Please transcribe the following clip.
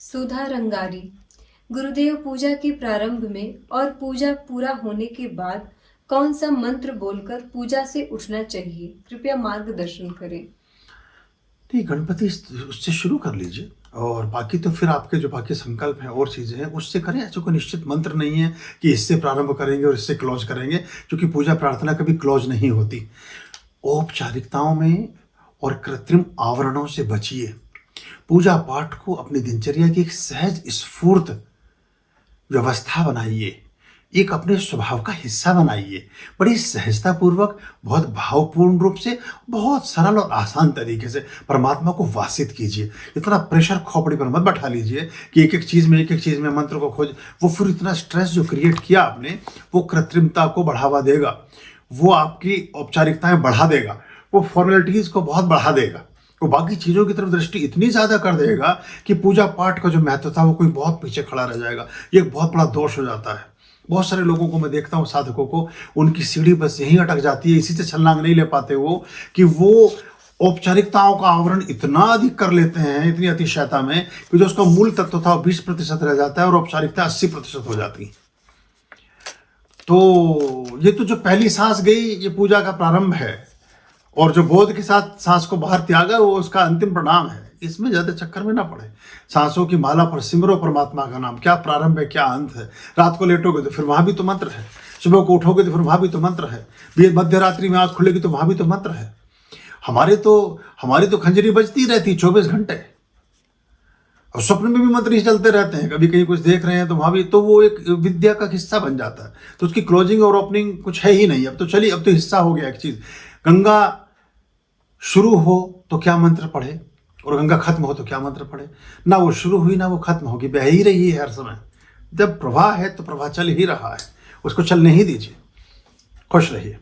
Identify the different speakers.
Speaker 1: सुधा रंगारी। गुरुदेव पूजा के प्रारंभ में और पूजा पूरा होने के बाद कौन सा मंत्र बोलकर पूजा से उठना चाहिए, कृपया मार्गदर्शन करें।
Speaker 2: नहीं, गणपति उससे शुरू कर लीजिए और बाकी तो फिर आपके जो बाकी संकल्प हैं और चीज़ें हैं उससे करें। ऐसा कोई निश्चित मंत्र नहीं है कि इससे प्रारंभ करेंगे और इससे क्लोज करेंगे, क्योंकि पूजा प्रार्थना कभी क्लोज नहीं होती। औपचारिकताओं में और कृत्रिम आवरणों से बचिए। पूजा पाठ को अपनी दिनचर्या की एक सहज स्फूर्त व्यवस्था बनाइए, एक अपने स्वभाव का हिस्सा बनाइए। बड़ी सहजता पूर्वक, बहुत भावपूर्ण रूप से, बहुत सरल और आसान तरीके से परमात्मा को वासित कीजिए। इतना प्रेशर खोपड़ी पर मत बैठा लीजिए कि एक एक चीज़ में मंत्र को खोज। वो फिर इतना स्ट्रेस जो क्रिएट किया आपने, वो कृत्रिमता को बढ़ावा देगा, वो आपकी औपचारिकताएं बढ़ा देगा, वो फॉर्मेलिटीज़ को बहुत बढ़ा देगा, वो बाकी चीज़ों की तरफ दृष्टि इतनी ज़्यादा कर देगा कि पूजा पाठ का जो महत्व था वो कोई बहुत पीछे खड़ा रह जाएगा। ये एक बहुत बड़ा दोष हो जाता है। बहुत सारे लोगों को मैं देखता हूँ, साधकों को, उनकी सीढ़ी बस यहीं अटक जाती है, इसी से छलांग नहीं ले पाते वो, कि वो औपचारिकताओं का आवरण इतना अधिक कर लेते हैं, इतनी अतिशयता में, कि जो उसका मूल तत्व था 20% रह जाता है और औपचारिकता 80% हो जाती है। तो ये तो जो पहली सांस गई, ये पूजा का प्रारंभ है, और जो बोध के साथ सांस को बाहर त्यागा वो उसका अंतिम प्रणाम है। इसमें ज्यादा चक्कर में ना पड़े। सांसों की माला पर सिमरो परमात्मा का नाम। क्या प्रारंभ है, क्या अंत है। रात को लेटोगे तो फिर वहां भी तो मंत्र है, सुबह को उठोगे तो फिर वहां भी तो मंत्र है, मध्य रात्रि में आंख खुलेगी तो वहां भी तो मंत्र है। हमारी तो खंजरी बजती रहती 24 घंटे, और स्वप्न में भी मंत्र ही चलते रहते हैं। कभी कहीं कुछ देख रहे हैं तो वहां भी, तो वो एक विद्या का हिस्सा बन जाता है। तो उसकी क्लोजिंग और ओपनिंग कुछ है ही नहीं। अब तो चलिए, अब तो हिस्सा हो गया एक चीज। गंगा शुरू हो तो क्या मंत्र पढ़े, और गंगा खत्म हो तो क्या मंत्र पढ़े। ना वो शुरू हुई ना वो खत्म होगी, बह ही रही है हर समय। जब प्रवाह है तो प्रवाह चल ही रहा है, उसको चलने ही दीजिए। खुश रहिए।